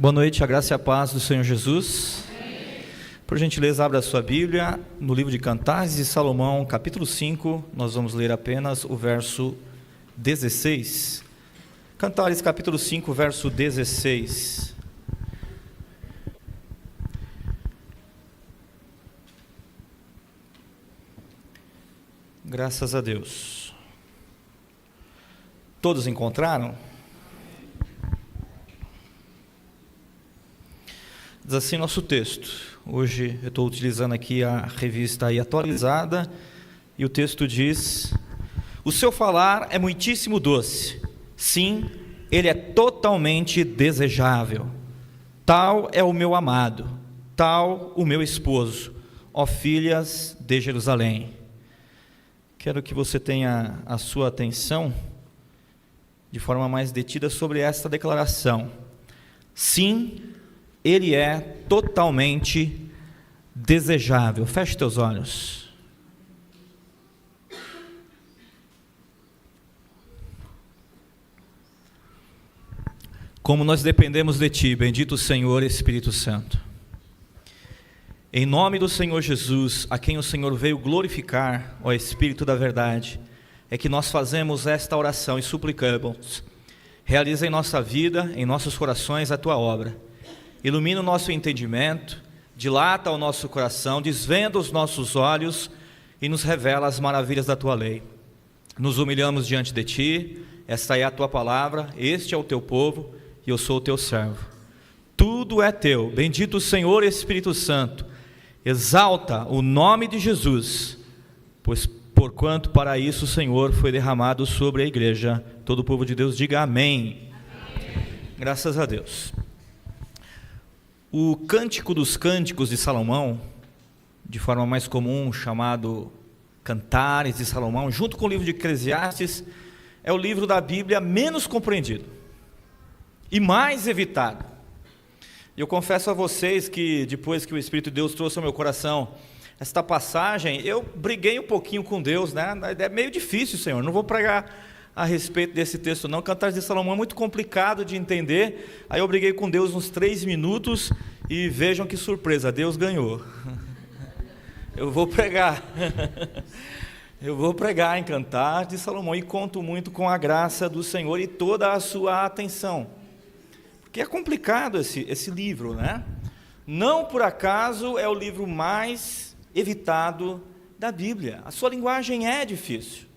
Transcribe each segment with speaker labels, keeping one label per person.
Speaker 1: Boa noite, a graça e a paz do Senhor Jesus. Amém. Por gentileza, abra a sua Bíblia no livro de Cantares de Salomão, capítulo 5, nós vamos ler apenas o verso 16. Cantares, capítulo 5, verso 16. Graças a Deus. Todos encontraram? Diz assim nosso texto. Hoje eu estou utilizando aqui a revista aí atualizada, e o texto diz: o seu falar é muitíssimo doce, sim, ele é totalmente desejável. Tal é o meu amado, tal o meu esposo, ó filhas de Jerusalém. Quero que você tenha a sua atenção de forma mais detida sobre esta declaração. Sim, ele é totalmente desejável. Feche teus olhos. Como nós dependemos de Ti, bendito Senhor Espírito Santo. Em nome do Senhor Jesus, a quem o Senhor veio glorificar, ó Espírito da verdade, é que nós fazemos esta oração e suplicamos: realiza em nossa vida, em nossos corações a Tua obra. Ilumina o nosso entendimento, dilata o nosso coração, desvenda os nossos olhos e nos revela as maravilhas da Tua lei. Nos humilhamos diante de Ti, esta é a Tua palavra, este é o Teu povo e eu sou o Teu servo. Tudo é Teu, bendito Senhor Espírito Santo, exalta o nome de Jesus, pois porquanto para isso o Senhor foi derramado sobre a igreja. Todo o povo de Deus diga amém. Amém. Graças a Deus. O Cântico dos Cânticos de Salomão, de forma mais comum chamado Cantares de Salomão, junto com o livro de Eclesiastes, é o livro da Bíblia menos compreendido e mais evitado. E eu confesso a vocês que depois que o Espírito de Deus trouxe ao meu coração esta passagem, eu briguei um pouquinho com Deus, né? É meio difícil, Senhor, não vou pregar a respeito desse texto não. Cantares de Salomão é muito complicado de entender. Aí eu briguei com Deus uns 3 minutos e vejam que surpresa, Deus ganhou. Eu vou pregar em Cantares de Salomão e conto muito com a graça do Senhor e toda a sua atenção, porque é complicado esse livro, né? Não por acaso é o livro mais evitado da Bíblia. A sua linguagem é difícil.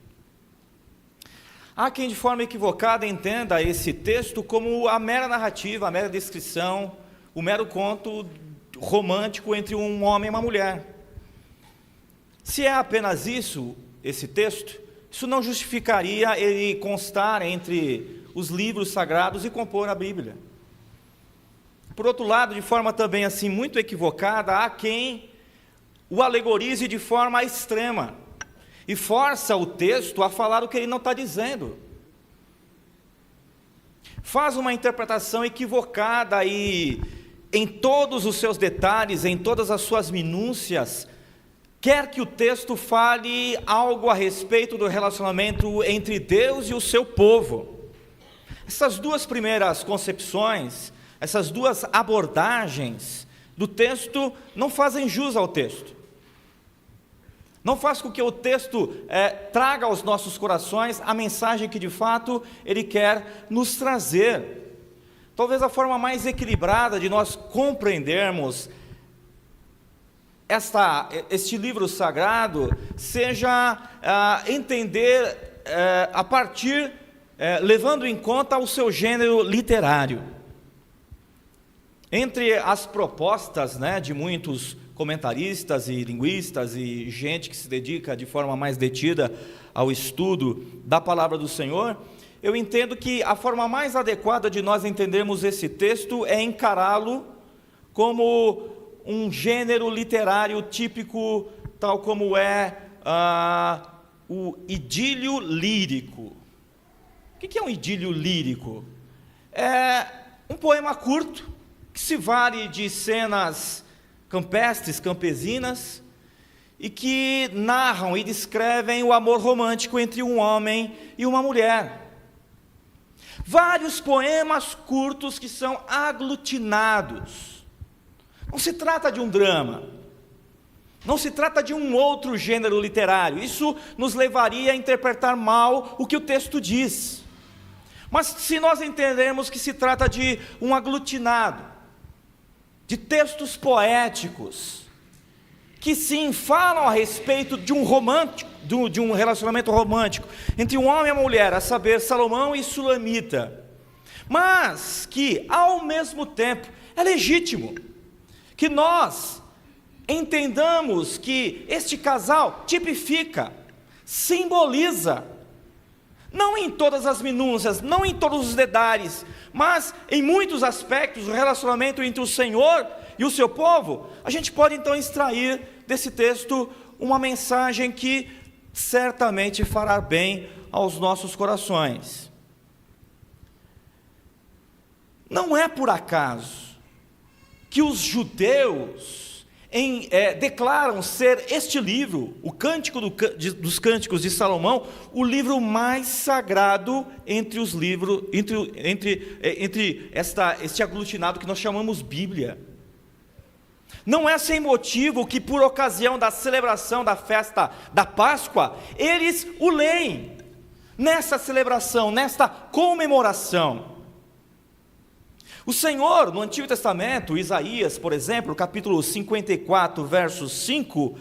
Speaker 1: Há quem de forma equivocada entenda esse texto como a mera narrativa, a mera descrição, o mero conto romântico entre um homem e uma mulher. Se é apenas isso, esse texto, isso não justificaria ele constar entre os livros sagrados e compor a Bíblia. Por outro lado, de forma também assim muito equivocada, há quem o alegorize de forma extrema e força o texto a falar o que ele não está dizendo. Faz uma interpretação equivocada e, em todos os seus detalhes, em todas as suas minúcias, quer que o texto fale algo a respeito do relacionamento entre Deus e o seu povo. Essas duas primeiras concepções, essas duas abordagens do texto não fazem jus ao texto. Não faz com que o texto traga aos nossos corações a mensagem que de fato ele quer nos trazer. Talvez a forma mais equilibrada de nós compreendermos este livro sagrado seja entender a partir, levando em conta o seu gênero literário. Entre as propostas, né, de muitos comentaristas e linguistas e gente que se dedica de forma mais detida ao estudo da palavra do Senhor, eu entendo que a forma mais adequada de nós entendermos esse texto é encará-lo como um gênero literário típico, tal como é o idílio lírico. O que é um idílio lírico? É um poema curto, que se vale de cenas campestres, campesinas, e que narram e descrevem o amor romântico entre um homem e uma mulher. Vários poemas curtos que são aglutinados. Não se trata de um drama, não se trata de um outro gênero literário. Isso nos levaria a interpretar mal o que o texto diz. Mas se nós entendermos que se trata de um aglutinado, de textos poéticos, que sim falam a respeito de um romântico, de um relacionamento romântico entre um homem e uma mulher, a saber, Salomão e Sulamita, mas que ao mesmo tempo é legítimo que nós entendamos que este casal tipifica, simboliza, não em todas as minúcias, não em todos os detalhes, mas em muitos aspectos, o relacionamento entre o Senhor e o seu povo. A gente pode então extrair desse texto uma mensagem que certamente fará bem aos nossos corações. Não é por acaso que os judeus declaram ser este livro, o Cântico dos Cânticos de Salomão, o livro mais sagrado entre os livros, entre este aglutinado que nós chamamos Bíblia. Não é sem motivo que, por ocasião da celebração da festa da Páscoa, eles o leem nessa celebração, nesta comemoração. O Senhor, no Antigo Testamento, Isaías, por exemplo, capítulo 54, verso 5,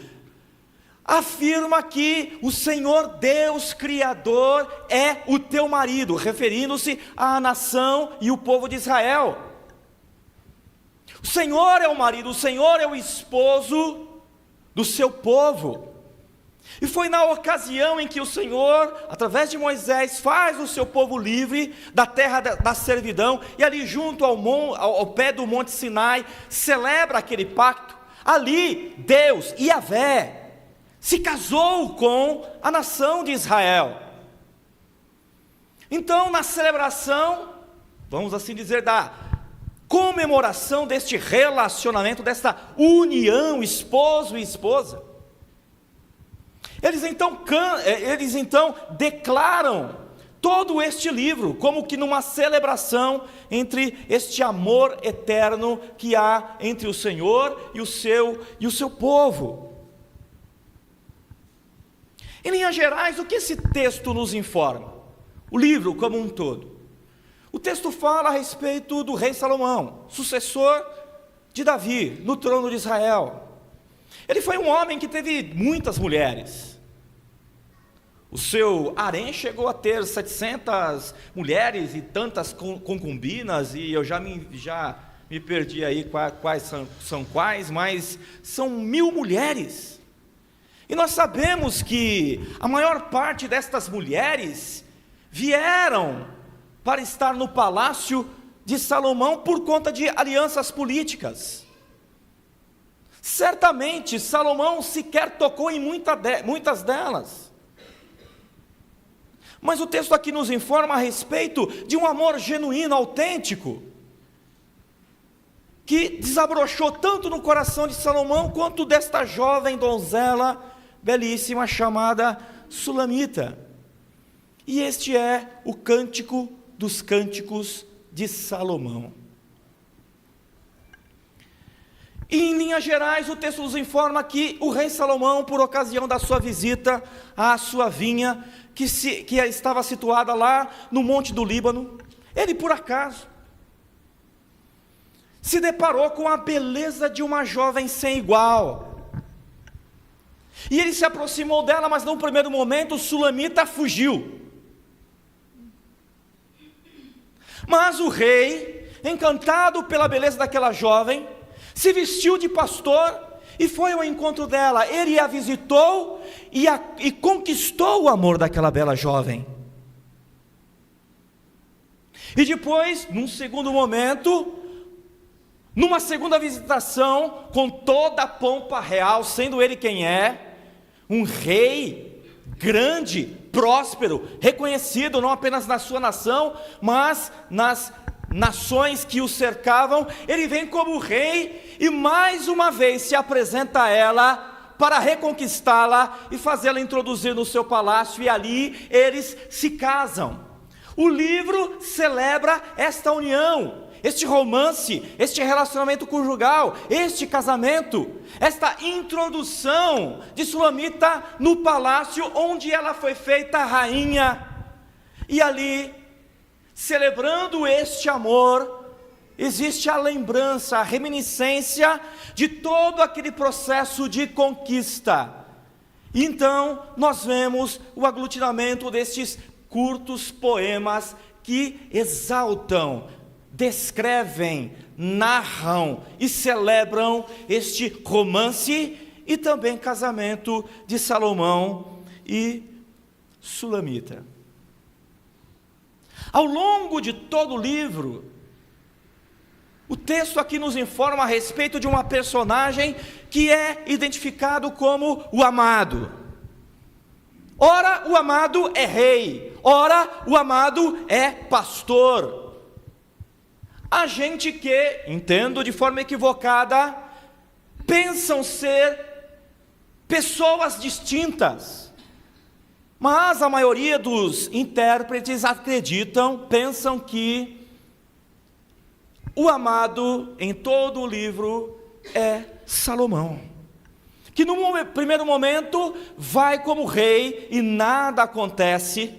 Speaker 1: afirma que o Senhor Deus Criador é o teu marido, referindo-se à nação e o povo de Israel. O Senhor é o marido, o Senhor é o esposo do seu povo. E foi na ocasião em que o Senhor, através de Moisés, faz o seu povo livre da terra da servidão, e ali junto ao pé do Monte Sinai, celebra aquele pacto. Ali Deus, Yahvé, se casou com a nação de Israel. Então, na celebração, vamos assim dizer, da comemoração deste relacionamento, desta união, esposo e esposa, eles então declaram todo este livro como que numa celebração entre este amor eterno que há entre o Senhor e o seu povo. Em linhas gerais, o que esse texto nos informa? O livro como um todo. O texto fala a respeito do rei Salomão, sucessor de Davi no trono de Israel. Ele foi um homem que teve muitas mulheres. O seu harém chegou a ter 700 mulheres e tantas concubinas, e eu já me perdi aí quais são quais, mas são 1000 mulheres. E nós sabemos que a maior parte destas mulheres vieram para estar no palácio de Salomão por conta de alianças políticas. Certamente Salomão sequer tocou em muitas delas. Mas o texto aqui nos informa a respeito de um amor genuíno, autêntico, que desabrochou tanto no coração de Salomão, quanto desta jovem donzela belíssima chamada Sulamita. E este é o Cântico dos Cânticos de Salomão. E em linhas gerais, o texto nos informa que o rei Salomão, por ocasião da sua visita à sua vinha, que estava situada lá no Monte do Líbano, ele por acaso se deparou com a beleza de uma jovem sem igual. E ele se aproximou dela, mas num primeiro momento Sulamita fugiu. Mas o rei, encantado pela beleza daquela jovem, se vestiu de pastor e foi ao encontro dela. Ele a visitou e conquistou o amor daquela bela jovem. E depois, num segundo momento, numa segunda visitação, com toda a pompa real, sendo ele quem é, um rei grande, próspero, reconhecido não apenas na sua nação, mas nas nações que o cercavam, ele vem como rei e mais uma vez se apresenta a ela para reconquistá-la e fazê-la introduzir no seu palácio, e ali eles se casam. O livro celebra esta união, este romance, este relacionamento conjugal, este casamento, esta introdução de Sulamita no palácio onde ela foi feita rainha. E ali, celebrando este amor, existe a lembrança, a reminiscência de todo aquele processo de conquista. Então, nós vemos o aglutinamento destes curtos poemas que exaltam, descrevem, narram e celebram este romance e também casamento de Salomão e Sulamita. Ao longo de todo o livro, o texto aqui nos informa a respeito de uma personagem que é identificado como o amado. Ora, o amado é rei, ora, o amado é pastor. Há gente que, entendo de forma equivocada, pensam ser pessoas distintas, mas a maioria dos intérpretes pensam que o amado em todo o livro é Salomão, que no primeiro momento vai como rei e nada acontece,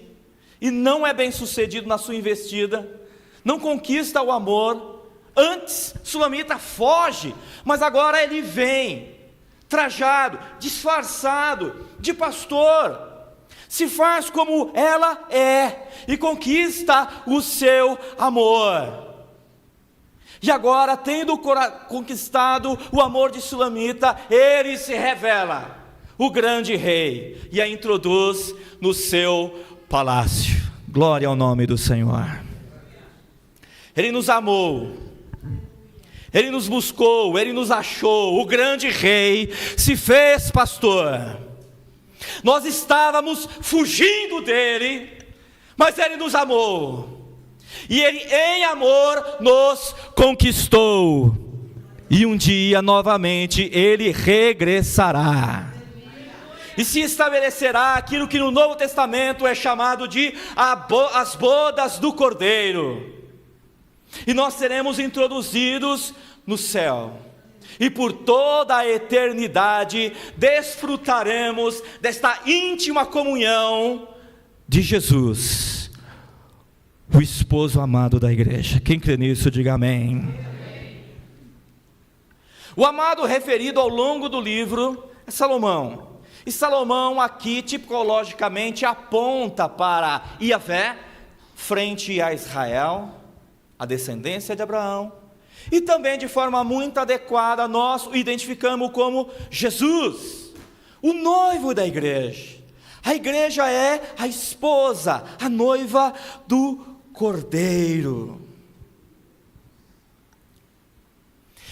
Speaker 1: e não é bem sucedido na sua investida, não conquista o amor. Antes Sulamita foge, mas agora ele vem, trajado, disfarçado de pastor, se faz como ela é, e conquista o seu amor. E agora, tendo conquistado o amor de Sulamita, ele se revela o grande rei e a introduz no seu palácio. Glória ao nome do Senhor. Ele nos amou, ele nos buscou, ele nos achou. O grande rei se fez pastor. Nós estávamos fugindo dele, mas ele nos amou. E ele em amor nos conquistou, e um dia novamente ele regressará, e se estabelecerá aquilo que no Novo Testamento é chamado de as bodas do Cordeiro, e nós seremos introduzidos no céu, e por toda a eternidade desfrutaremos desta íntima comunhão de Jesus, o esposo amado da igreja. Quem crê nisso, diga amém. O amado referido ao longo do livro é Salomão. E Salomão aqui tipologicamente aponta para Yahvé, frente a Israel, a descendência de Abraão. E também de forma muito adequada nós o identificamos como Jesus, o noivo da igreja. A igreja é a esposa, a noiva do Cordeiro.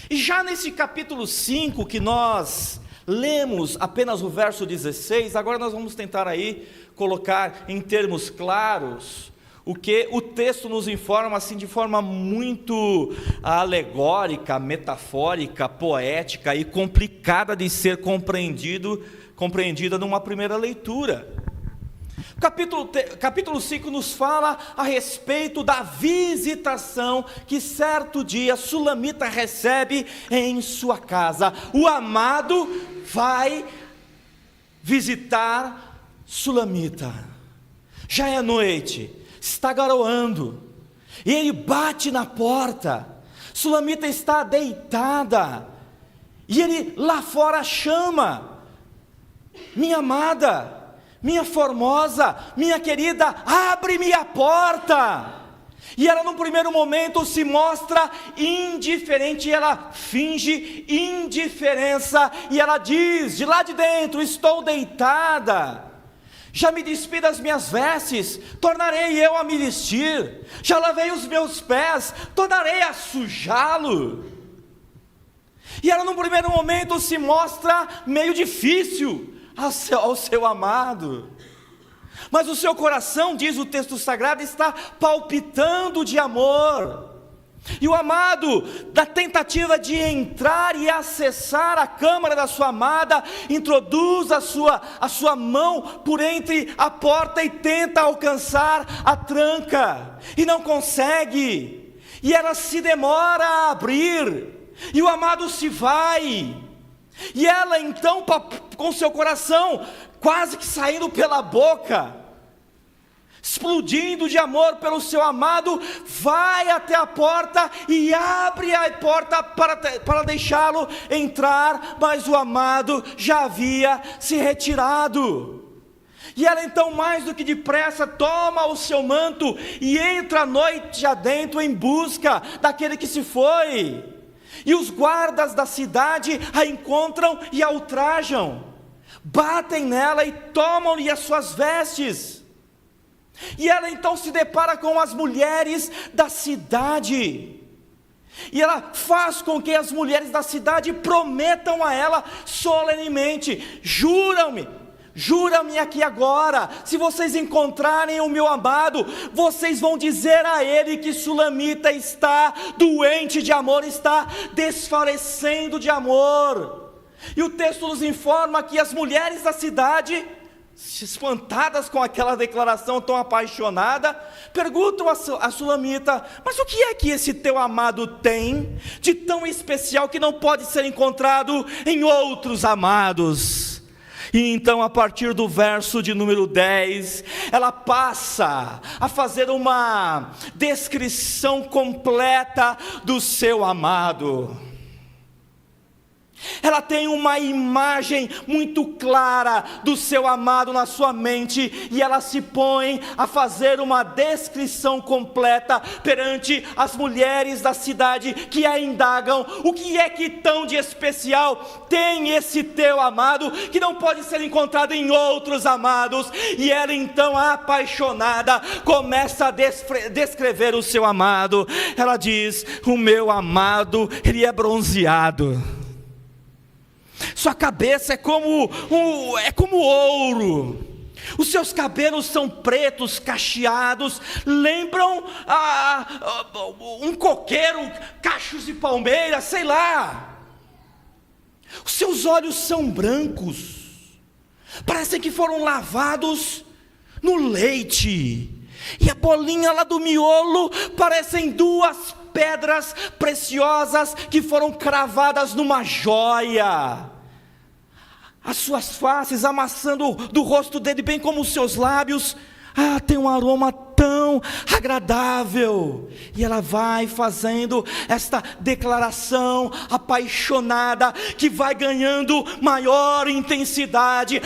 Speaker 1: E já nesse capítulo 5 que nós lemos apenas o verso 16, agora nós vamos tentar aí colocar em termos claros o que o texto nos informa assim de forma muito alegórica, metafórica, poética e complicada de ser compreendida numa primeira leitura. Capítulo 5 nos fala a respeito da visitação que certo dia Sulamita recebe em sua casa. O amado vai visitar Sulamita. Já é noite, está garoando, e ele bate na porta. Sulamita está deitada, e ele lá fora chama: minha amada, minha formosa, minha querida, abre-me a porta. E ela no primeiro momento se mostra indiferente, ela finge indiferença, e ela diz de lá de dentro: estou deitada, já me despi das minhas vestes, tornarei eu a me vestir, já lavei os meus pés, tornarei a sujá-lo. E ela no primeiro momento se mostra meio difícil ao seu amado, mas o seu coração, diz o texto sagrado, está palpitando de amor. E o amado, na tentativa de entrar e acessar a câmara da sua amada, introduz a sua mão por entre a porta e tenta alcançar a tranca, e não consegue, e ela se demora a abrir, e o amado se vai, e ela então, com seu coração quase que saindo pela boca, explodindo de amor pelo seu amado, vai até a porta e abre a porta para deixá-lo entrar, mas o amado já havia se retirado. E ela então, mais do que depressa, toma o seu manto e entra a noite adentro em busca daquele que se foi. E os guardas da cidade a encontram e a ultrajam, batem nela e tomam-lhe as suas vestes. E ela então se depara com as mulheres da cidade, e ela faz com que as mulheres da cidade prometam a ela solenemente: jura-me aqui agora, se vocês encontrarem o meu amado, vocês vão dizer a ele que Sulamita está doente de amor, está desfalecendo de amor. E o texto nos informa que as mulheres da cidade, espantadas com aquela declaração tão apaixonada, perguntam a Sulamita: mas o que é que esse teu amado tem de tão especial que não pode ser encontrado em outros amados? E então, a partir do verso de número 10, ela passa a fazer uma descrição completa do seu amado. Ela tem uma imagem muito clara do seu amado na sua mente, e ela se põe a fazer uma descrição completa perante as mulheres da cidade, que a indagam: o que é que tão de especial tem esse teu amado, que não pode ser encontrado em outros amados? E ela então, apaixonada, começa a descrever o seu amado. Ela diz: o meu amado, ele é bronzeado, sua cabeça é como ouro, os seus cabelos são pretos, cacheados, lembram um coqueiro, cachos de palmeiras, sei lá. Os seus olhos são brancos, parecem que foram lavados no leite, e a bolinha lá do miolo parecem duas pedras preciosas que foram cravadas numa joia. As suas faces, amassando do rosto dele, bem como os seus lábios, tem um aroma tão agradável. E ela vai fazendo esta declaração apaixonada, que vai ganhando maior intensidade.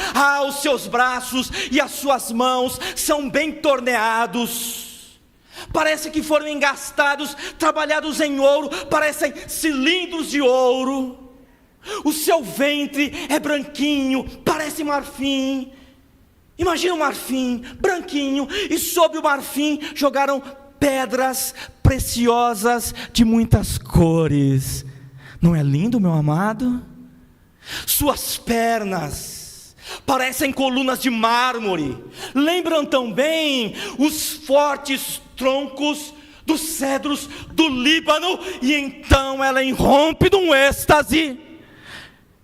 Speaker 1: Os seus braços e as suas mãos são bem torneados, parece que foram engastados, trabalhados em ouro, parecem cilindros de ouro. O seu ventre é branquinho, parece marfim. Imagina um marfim branquinho, e sobre o marfim jogaram pedras preciosas de muitas cores. Não é lindo, meu amado? Suas pernas parecem colunas de mármore, lembram também os fortes troncos dos cedros do Líbano. E então ela irrompe num êxtase,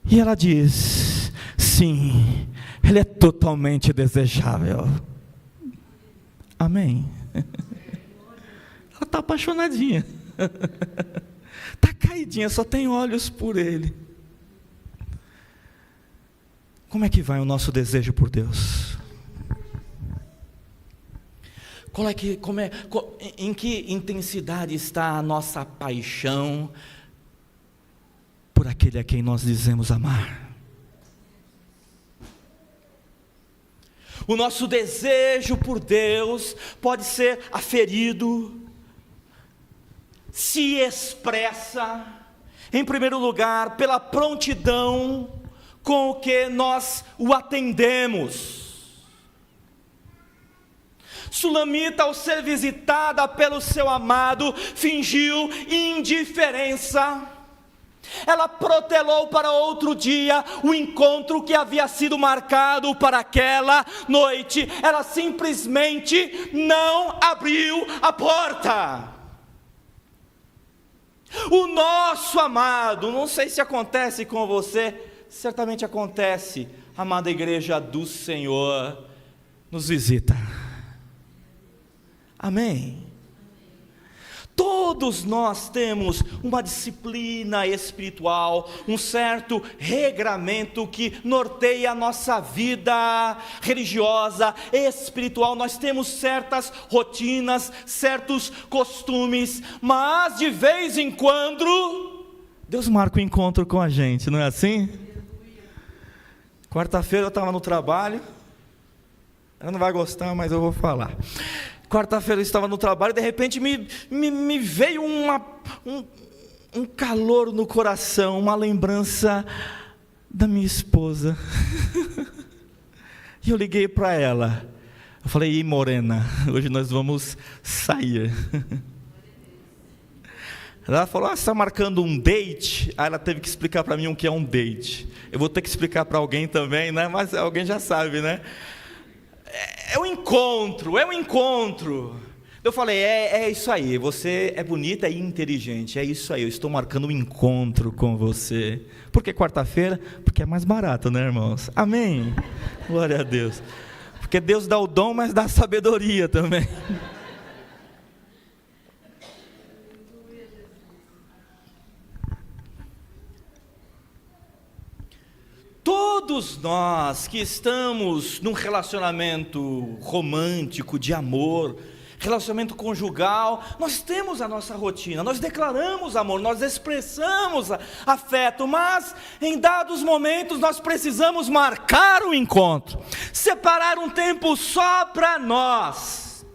Speaker 1: e ela diz: sim, ele é totalmente desejável. Amém. Ela está apaixonadinha, está caidinha, só tem olhos por ele. Como é que vai o nosso desejo por Deus? Em que intensidade está a nossa paixão por aquele a quem nós dizemos amar? O nosso desejo por Deus pode ser aferido, se expressa, em primeiro lugar, pela prontidão com que nós o atendemos. Sulamita, ao ser visitada pelo seu amado, fingiu indiferença. Ela protelou para outro dia o encontro que havia sido marcado para aquela noite. Ela simplesmente não abriu a porta. O nosso amado, não sei se acontece com você, certamente acontece, amada igreja do Senhor, nos visita. Amém? Todos nós temos uma disciplina espiritual, um certo regramento que norteia a nossa vida religiosa, espiritual. Nós temos certas rotinas, certos costumes, mas de vez em quando, Deus marca um encontro com a gente, não é assim? Quarta-feira eu estava no trabalho, ela não vai gostar, mas eu vou falar. Quarta-feira eu estava no trabalho e de repente me veio um calor no coração, uma lembrança da minha esposa. E eu liguei para ela. Eu falei: "Ih, morena, hoje nós vamos sair." Ela falou: "Você está marcando um date?" Aí ela teve que explicar para mim o que é um date. Eu vou ter que explicar para alguém também, né? Mas alguém já sabe, né? É um encontro. Eu falei: é isso aí, você é bonita e inteligente, é isso aí, eu estou marcando um encontro com você. Por que quarta-feira? Porque é mais barato, né, irmãos? Amém? Glória a Deus. Porque Deus dá o dom, mas dá sabedoria também. Todos nós que estamos num relacionamento romântico, de amor, relacionamento conjugal, nós temos a nossa rotina, nós declaramos amor, nós expressamos afeto, mas em dados momentos nós precisamos marcar um encontro, separar um tempo só para nós.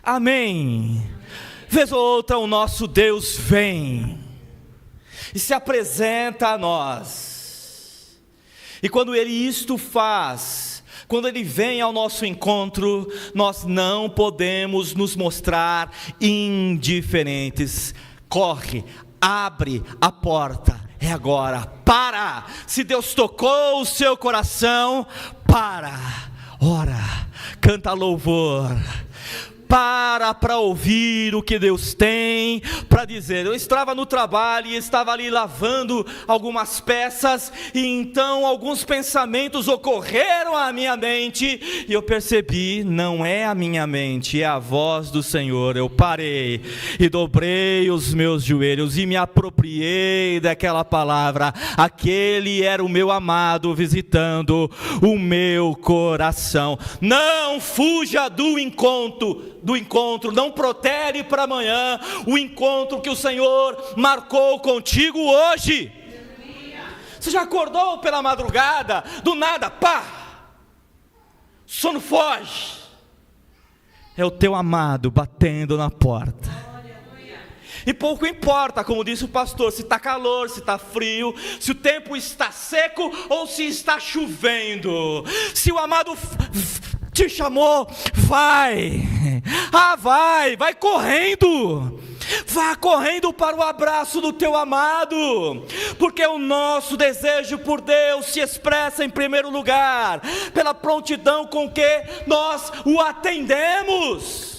Speaker 1: Amém? Vez ou outra o nosso Deus vem e se apresenta a nós. E quando Ele isto faz, quando Ele vem ao nosso encontro, nós não podemos nos mostrar indiferentes. Corre, abre a porta, é agora, para. Se Deus tocou o seu coração, para, ora, canta louvor. Para ouvir o que Deus tem para dizer. Eu estava no trabalho e estava ali lavando algumas peças, e então alguns pensamentos ocorreram à minha mente, e eu percebi: não é a minha mente, é a voz do Senhor. Eu parei e dobrei os meus joelhos e me apropriei daquela palavra. Aquele era o meu amado visitando o meu coração. Não fuja do encontro, não protere para amanhã o encontro que o Senhor marcou contigo hoje. Você já acordou pela madrugada, do nada, pá, sono foge, é o teu amado batendo na porta. E pouco importa, como disse o pastor, se está calor, se está frio, se o tempo está seco ou se está chovendo. Se o amado te chamou, vai correndo, vá correndo para o abraço do teu amado, porque o nosso desejo por Deus se expressa em primeiro lugar pela prontidão com que nós o atendemos.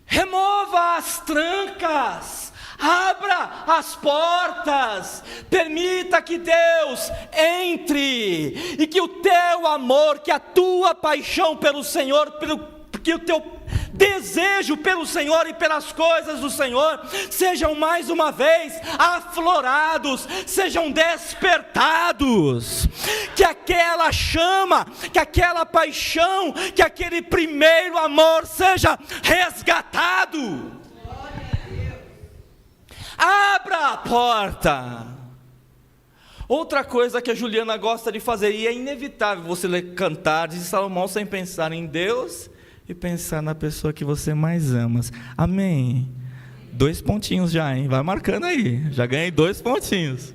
Speaker 1: Remova as trancas, abra as portas, permita que Deus entre, e que o teu amor, que a tua paixão pelo Senhor, que o teu desejo pelo Senhor e pelas coisas do Senhor sejam mais uma vez aflorados, sejam despertados, que aquela chama, que aquela paixão, que aquele primeiro amor seja resgatado. Abra a porta. Outra coisa que a Juliana gosta de fazer, e é inevitável você ler Cantares de Salomão sem pensar em Deus e pensar na pessoa que você mais ama. Amém? 2 pontinhos já, hein? Vai marcando aí, já ganhei 2 pontinhos.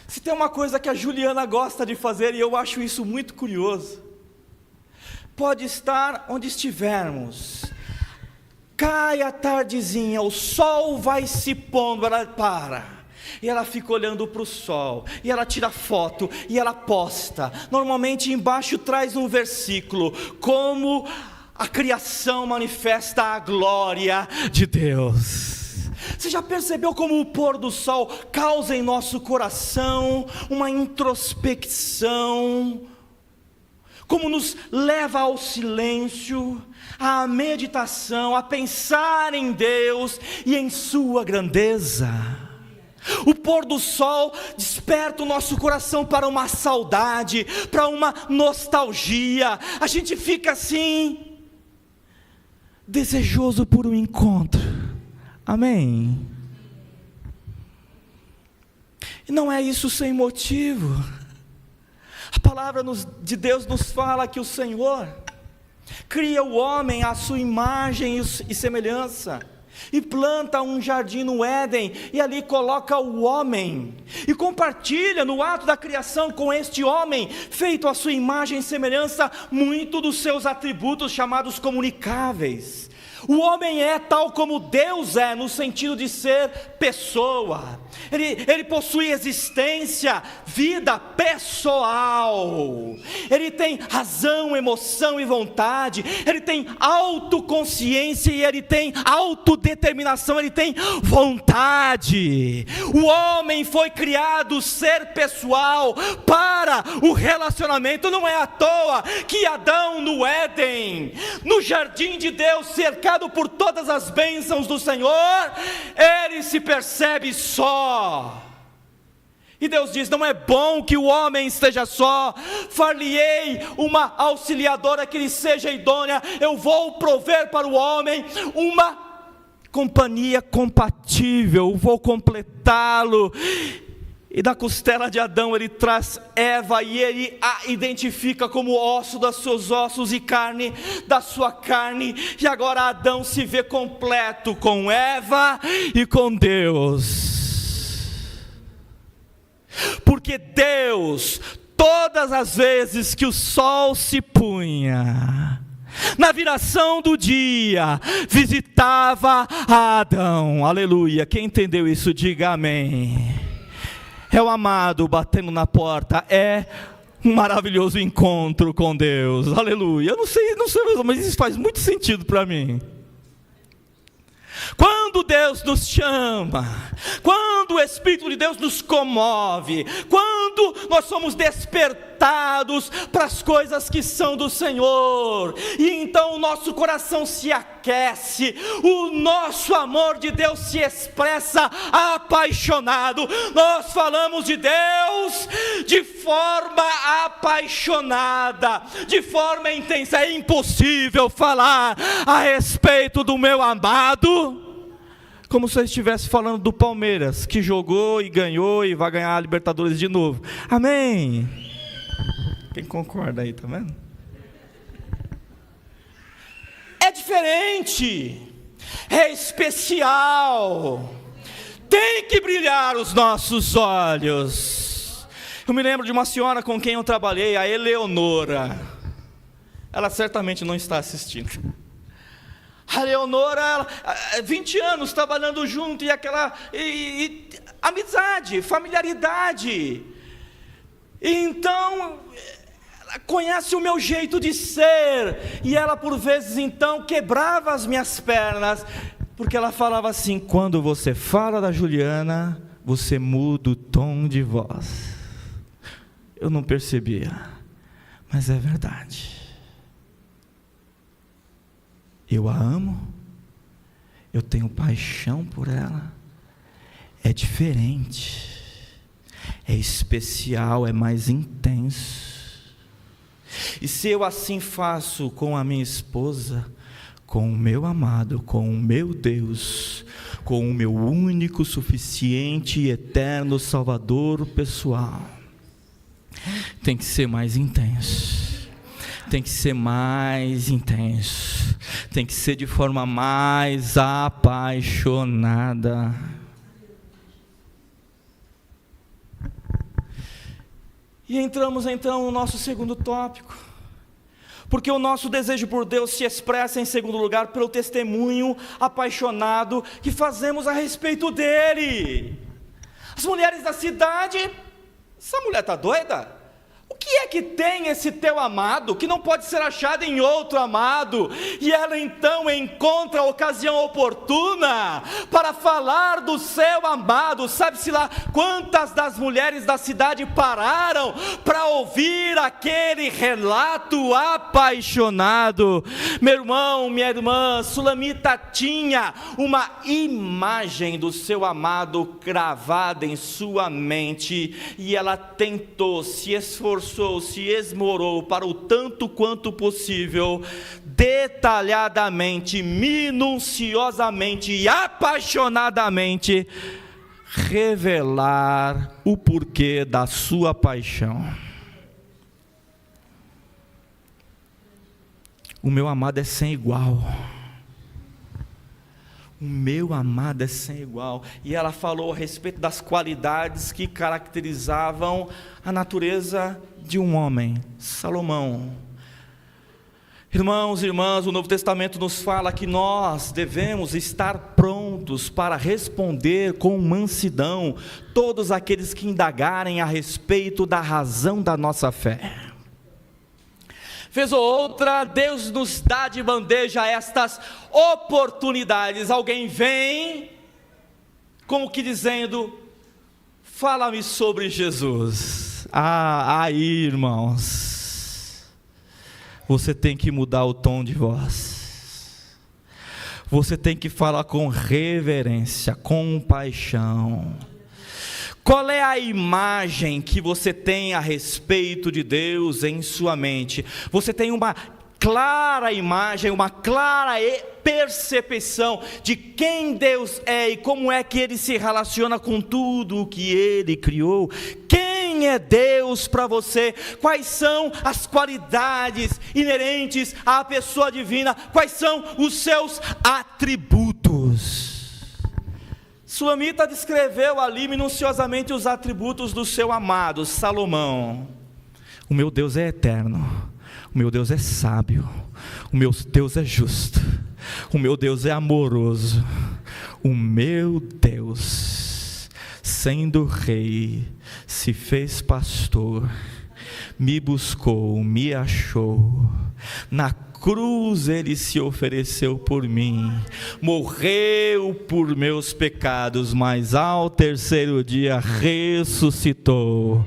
Speaker 1: Se tem uma coisa que a Juliana gosta de fazer, e eu acho isso muito curioso, pode estar onde estivermos, cai a tardezinha, o sol vai se pondo, ela para, e ela fica olhando para o sol, e ela tira foto, e ela posta. Normalmente embaixo traz um versículo, como a criação manifesta a glória de Deus. Você já percebeu como o pôr do sol causa em nosso coração uma introspecção, como nos leva ao silêncio, à meditação, a pensar em Deus e em sua grandeza? O pôr do sol desperta o nosso coração para uma saudade, para uma nostalgia. A gente fica assim, desejoso por um encontro. Amém? E não é isso sem motivo. A palavra de Deus nos fala que o Senhor cria o homem à sua imagem e semelhança, e planta um jardim no Éden, e ali coloca o homem, e compartilha no ato da criação com este homem, feito à sua imagem e semelhança, muito dos seus atributos chamados comunicáveis. O homem é tal como Deus é, no sentido de ser pessoa. Ele possui existência, vida pessoal. Ele tem razão, emoção e vontade. Ele tem autoconsciência e ele tem autodeterminação. Ele tem vontade. O homem foi criado ser pessoal para o relacionamento. Não é à toa que Adão no Éden, no jardim de Deus, cercado por todas as bênçãos do Senhor, ele se percebe só. E Deus diz: não é bom que o homem esteja só, far-lhe-ei uma auxiliadora que lhe seja idônea. Eu vou prover para o homem uma companhia compatível, vou completá-lo. E da costela de Adão ele traz Eva, e ele a identifica como osso dos seus ossos e carne da sua carne. E agora Adão se vê completo com Eva e com Deus. Porque Deus, todas as vezes que o sol se punha, na viração do dia, visitava a Adão. Aleluia. Quem entendeu isso, diga amém. É o amado batendo na porta, é um maravilhoso encontro com Deus. Aleluia. Eu não sei, mas isso faz muito sentido para mim. Quando Deus nos chama, quando o Espírito de Deus nos comove, quando nós somos despertados para as coisas que são do Senhor, e então o nosso coração se aquece, o nosso amor de Deus se expressa apaixonado. Nós falamos de Deus de forma apaixonada, de forma intensa. É impossível falar a respeito do meu amado como se eu estivesse falando do Palmeiras, que jogou e ganhou e vai ganhar a Libertadores de novo. Amém? Quem concorda aí, tá vendo? É diferente, é especial, tem que brilhar os nossos olhos. Eu me lembro de uma senhora com quem eu trabalhei, a Eleonora. Ela certamente não está assistindo. A Leonora, 20 anos trabalhando junto, e aquela amizade, familiaridade. Então, ela conhece o meu jeito de ser, e ela por vezes então quebrava as minhas pernas, porque ela falava assim: quando você fala da Juliana, você muda o tom de voz. Eu não percebia, mas é verdade. Eu a amo, eu tenho paixão por ela, é diferente, é especial, é mais intenso. E se eu assim faço com a minha esposa, com o meu amado, com o meu Deus, com o meu único, suficiente e eterno Salvador pessoal, tem que ser mais intenso. Tem que ser mais intenso, tem que ser de forma mais apaixonada. E entramos então no nosso segundo tópico, porque o nosso desejo por Deus se expressa em segundo lugar pelo testemunho apaixonado que fazemos a respeito dele. As mulheres da cidade: essa mulher está doida? o que é que tem esse teu amado, que não pode ser achado em outro amado? E ela então encontra a ocasião oportuna para falar do seu amado. Sabe-se lá quantas das mulheres da cidade pararam para ouvir aquele relato apaixonado. Meu irmão, minha irmã, Sulamita tinha uma imagem do seu amado cravada em sua mente, e ela tentou, se esforçou, se esmorou para o tanto quanto possível, detalhadamente, minuciosamente e apaixonadamente revelar o porquê da sua paixão. O meu amado é sem igual. O meu amado é sem igual. E ela falou a respeito das qualidades que caracterizavam a natureza de um homem, Salomão. Irmãos e irmãs, o Novo Testamento nos fala que nós devemos estar prontos para responder com mansidão todos aqueles que indagarem a respeito da razão da nossa fé. Vez ou outra, Deus nos dá de bandeja estas oportunidades. Alguém vem, como que dizendo: fala-me sobre Jesus. Aí, irmãos, você tem que mudar o tom de voz. Você tem que falar com reverência, com paixão. Qual é a imagem que você tem a respeito de Deus em sua mente? Você tem uma clara imagem, uma clara percepção de quem Deus é e como é que Ele se relaciona com tudo o que Ele criou? Quem é Deus para você? Quais são as qualidades inerentes à pessoa divina? Quais são os seus atributos? Sulamita descreveu ali minuciosamente os atributos do seu amado, Salomão. O meu Deus é eterno, o meu Deus é sábio, o meu Deus é justo, o meu Deus é amoroso, o meu Deus, sendo rei, se fez pastor, me buscou, me achou, na cruz Ele se ofereceu por mim, morreu por meus pecados, mas ao terceiro dia ressuscitou,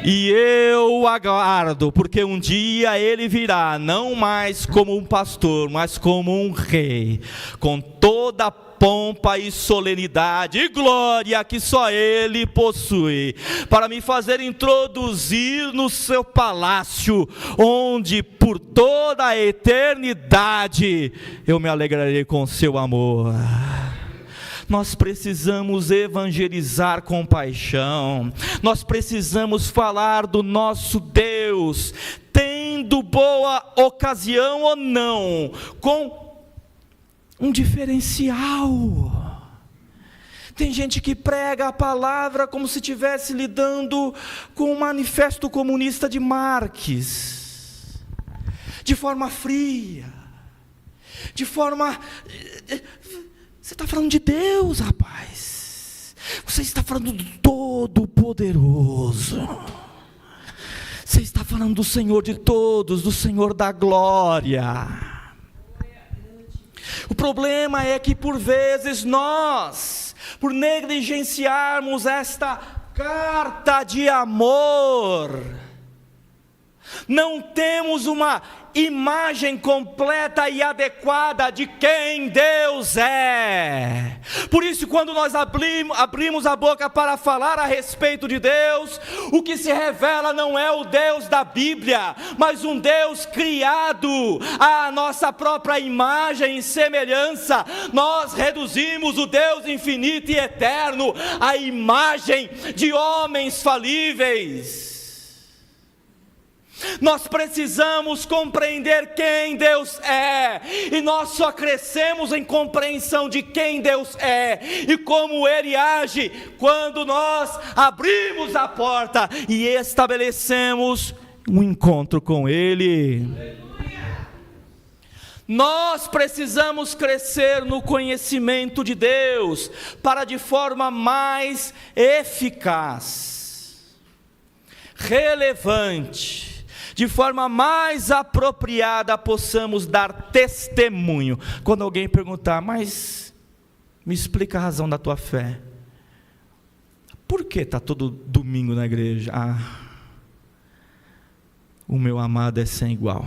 Speaker 1: e eu aguardo, porque um dia Ele virá, não mais como um pastor, mas como um rei, com toda a pompa e solenidade e glória que só Ele possui, para me fazer introduzir no seu palácio, onde por toda a eternidade eu me alegrarei com seu amor. Nós precisamos evangelizar com paixão, nós precisamos falar do nosso Deus, tendo boa ocasião ou não, com um diferencial. Tem gente que prega a palavra como se estivesse lidando com o Manifesto Comunista de Marx, de forma fria, de forma... Você está falando de Deus, rapaz, você está falando do Todo-Poderoso, você está falando do Senhor de todos, do Senhor da glória. O problema é que por vezes nós, por negligenciarmos esta carta de amor, não temos uma imagem completa e adequada de quem Deus é. Por isso, quando nós abrimos a boca para falar a respeito de Deus, o que se revela não é o Deus da Bíblia, mas um Deus criado à nossa própria imagem e semelhança. Nós reduzimos o Deus infinito e eterno à imagem de homens falíveis. Nós precisamos compreender quem Deus é, e nós só crescemos em compreensão de quem Deus é e como Ele age quando nós abrimos a porta e estabelecemos um encontro com Ele. Nós precisamos crescer no conhecimento de Deus para de forma mais eficaz relevante, de forma mais apropriada, possamos dar testemunho. Quando alguém perguntar, mas me explica a razão da tua fé. Por que está todo domingo na igreja? O meu amado é sem igual.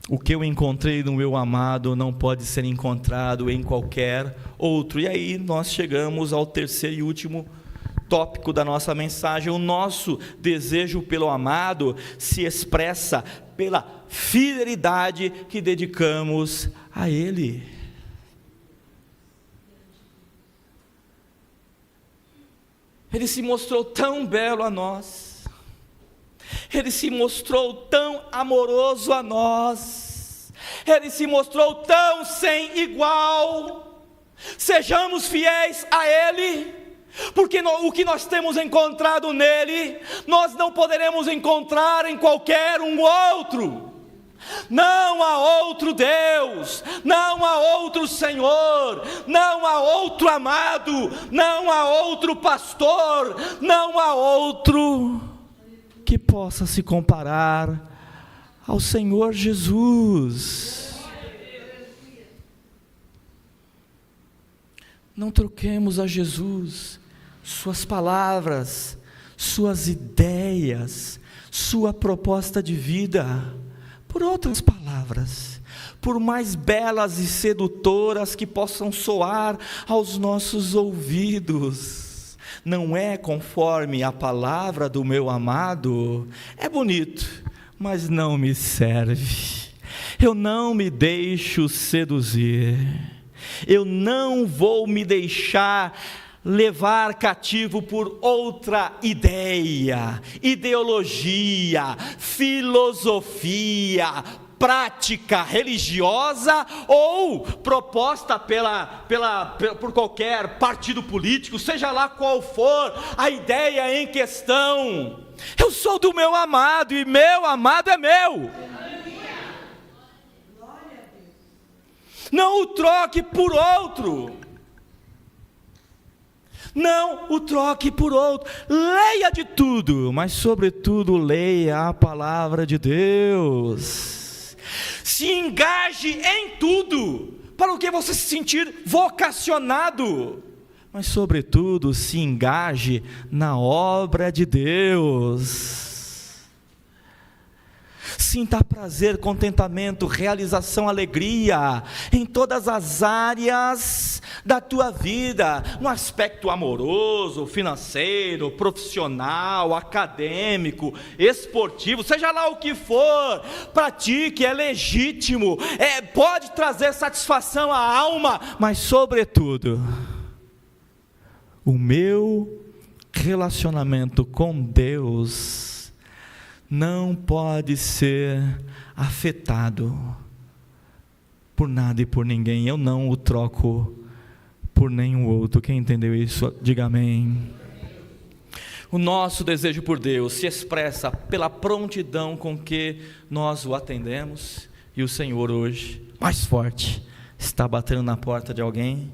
Speaker 1: O que eu encontrei no meu amado não pode ser encontrado em qualquer outro. E aí nós chegamos ao terceiro e último tópico da nossa mensagem. O nosso desejo pelo amado se expressa pela fidelidade que dedicamos a Ele. Ele se mostrou tão belo a nós. Ele se mostrou tão amoroso a nós. Ele se mostrou tão sem igual. Sejamos fiéis a Ele, porque o que nós temos encontrado nele, nós não poderemos encontrar em qualquer um outro. Não há outro Deus, não há outro Senhor, não há outro amado, não há outro pastor, não há outro que possa se comparar ao Senhor Jesus. Não troquemos a Jesus, suas palavras, suas ideias, sua proposta de vida, por outras palavras, por mais belas e sedutoras que possam soar aos nossos ouvidos. Não é conforme a palavra do meu amado. É bonito, mas não me serve. Eu não me deixo seduzir. Eu não vou me deixar levar cativo por outra ideia, ideologia, filosofia, prática religiosa ou proposta por qualquer partido político, seja lá qual for a ideia em questão. Eu sou do meu amado e meu amado é meu. Não o troque por outro. Não o troque por outro. Leia de tudo, mas sobretudo leia a palavra de Deus. Se engaje em tudo, para o que você se sentir vocacionado, mas sobretudo se engaje na obra de Deus. Sinta prazer, contentamento, realização, alegria em todas as áreas da tua vida, no aspecto amoroso, financeiro, profissional, acadêmico, esportivo, seja lá o que for. Pratique, é legítimo, pode trazer satisfação à alma, mas sobretudo, o meu relacionamento com Deus não pode ser afetado por nada e por ninguém. Eu não o troco por nenhum outro. Quem entendeu isso, diga amém. O nosso desejo por Deus se expressa pela prontidão com que nós o atendemos. E o Senhor hoje, mais forte, está batendo na porta de alguém.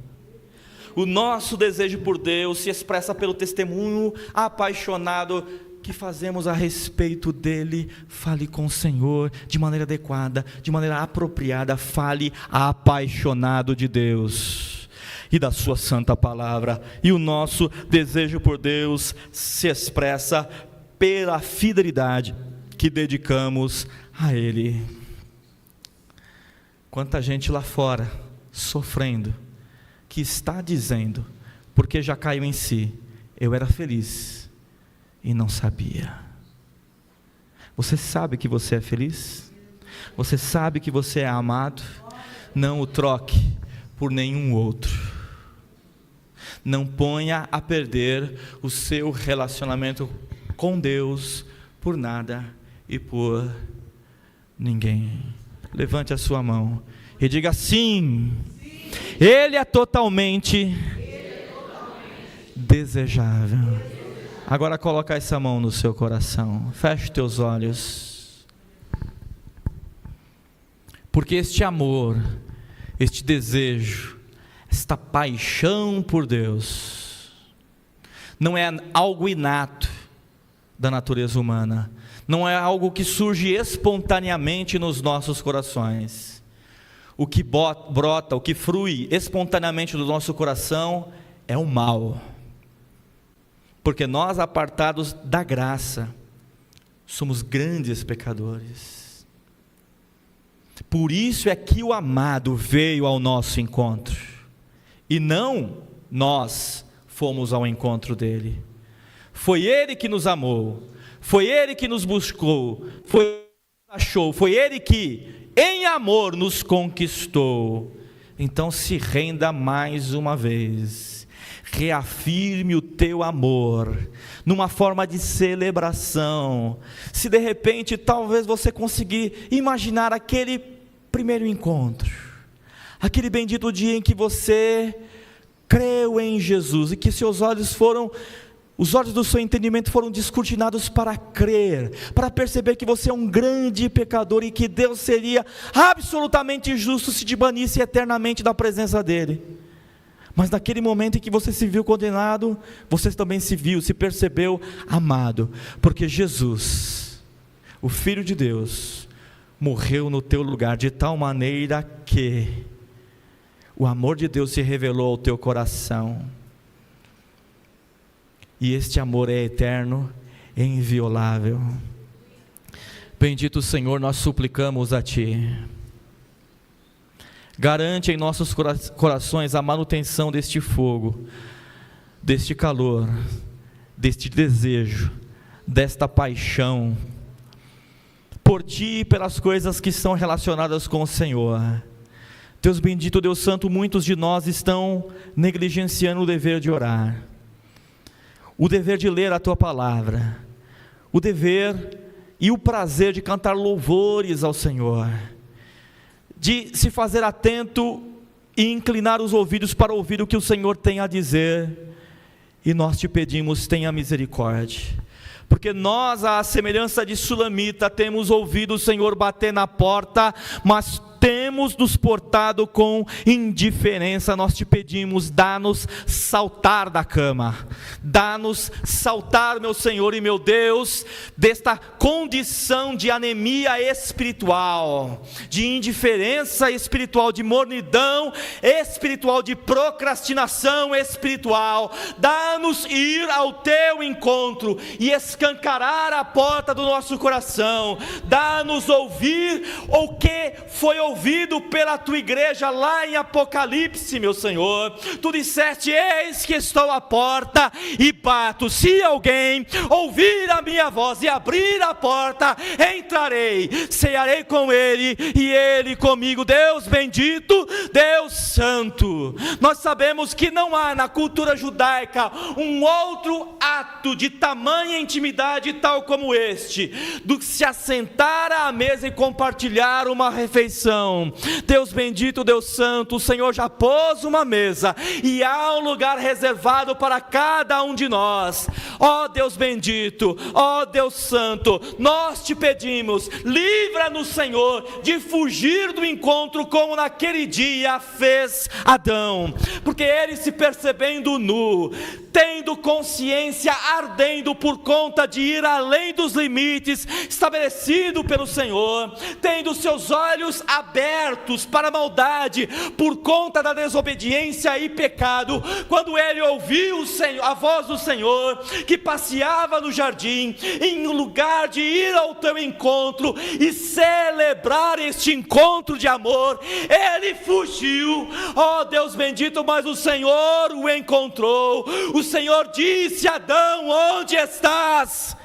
Speaker 1: O nosso desejo por Deus se expressa pelo testemunho apaixonado que fazemos a respeito dele. Fale com o Senhor de maneira adequada, de maneira apropriada. Fale apaixonado de Deus e da sua santa palavra. E o nosso desejo por Deus se expressa pela fidelidade que dedicamos a Ele. Quanta gente lá fora sofrendo, que está dizendo, porque já caiu em si: eu era feliz e não sabia. Você sabe que você é feliz? Você sabe que você é amado? Não o troque por nenhum outro. Não ponha a perder o seu relacionamento com Deus por nada e por ninguém. Levante a sua mão e diga sim. Ele é totalmente desejável. Agora coloca essa mão no seu coração. Feche teus olhos. Porque este amor, este desejo, esta paixão por Deus, não é algo inato da natureza humana, não é algo que surge espontaneamente nos nossos corações. O que brota, o que flui espontaneamente do nosso coração é o mal, porque nós, apartados da graça, somos grandes pecadores. Por isso é que o amado veio ao nosso encontro, e não nós fomos ao encontro dele. Foi ele que nos amou, foi ele que nos buscou, foi ele que nos achou, foi ele que em amor nos conquistou. Então se renda mais uma vez, reafirme o teu amor, numa forma de celebração. Se de repente, talvez você conseguir imaginar aquele primeiro encontro, aquele bendito dia em que você creu em Jesus, e que os olhos do seu entendimento foram descortinados para crer, para perceber que você é um grande pecador, e que Deus seria absolutamente justo se te banisse eternamente da presença dele. Mas naquele momento em que você se viu condenado, você também se percebeu amado, porque Jesus, o Filho de Deus, morreu no teu lugar, de tal maneira que o amor de Deus se revelou ao teu coração, e este amor é eterno e inviolável. Bendito Senhor, nós suplicamos a Ti, garante em nossos corações a manutenção deste fogo, deste calor, deste desejo, desta paixão por Ti e pelas coisas que estão relacionadas com o Senhor. Deus bendito, Deus santo, muitos de nós estão negligenciando o dever de orar, o dever de ler a Tua palavra, o dever e o prazer de cantar louvores ao Senhor, de se fazer atento e inclinar os ouvidos para ouvir o que o Senhor tem a dizer. E nós Te pedimos, tenha misericórdia, porque nós, à semelhança de Sulamita, temos ouvido o Senhor bater na porta, mas temos nos portado com indiferença. Nós Te pedimos, dá-nos saltar da cama, dá-nos saltar, meu Senhor e meu Deus, desta condição de anemia espiritual, de indiferença espiritual, de mornidão espiritual, de procrastinação espiritual. Dá-nos ir ao Teu encontro e escancarar a porta do nosso coração. Dá-nos ouvir o que foi ouvido pela Tua igreja lá em Apocalipse, meu Senhor. Tu disseste: eis que estou à porta e bato, se alguém ouvir a minha voz e abrir a porta, entrarei, cearei com ele e ele comigo. Deus bendito, Deus santo, nós sabemos que não há na cultura judaica um outro ato de tamanha intimidade tal como este, do que se assentar à mesa e compartilhar uma refeição. Deus bendito, Deus santo, o Senhor já pôs uma mesa e há um lugar reservado para cada um de nós. Ó Deus bendito, ó Deus santo, nós Te pedimos, livra-nos, Senhor, de fugir do encontro como naquele dia fez Adão, porque ele, se percebendo nu, tendo consciência ardendo por conta de ir além dos limites estabelecido pelo Senhor, tendo seus olhos abertos para a maldade por conta da desobediência e pecado, quando ele ouviu a voz do Senhor que passeava no jardim, em lugar de ir ao Teu encontro e celebrar este encontro de amor, ele fugiu. Ó Deus bendito, mas o Senhor o encontrou. O Senhor disse: Adão, onde estás?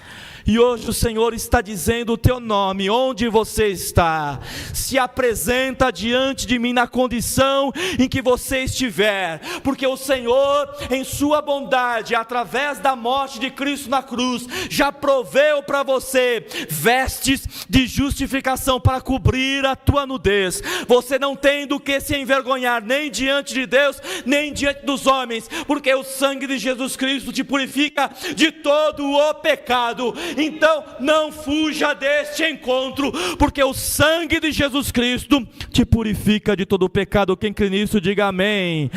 Speaker 1: E hoje o Senhor está dizendo o teu nome, onde você está. Se apresenta diante de mim na condição em que você estiver, porque o Senhor, em sua bondade, através da morte de Cristo na cruz, já proveu para você vestes de justificação para cobrir a tua nudez. Você não tem do que se envergonhar, nem diante de Deus, nem diante dos homens, porque o sangue de Jesus Cristo te purifica de todo o pecado. Então não fuja deste encontro, porque o sangue de Jesus Cristo te purifica de todo o pecado. Quem crê nisso, diga amém.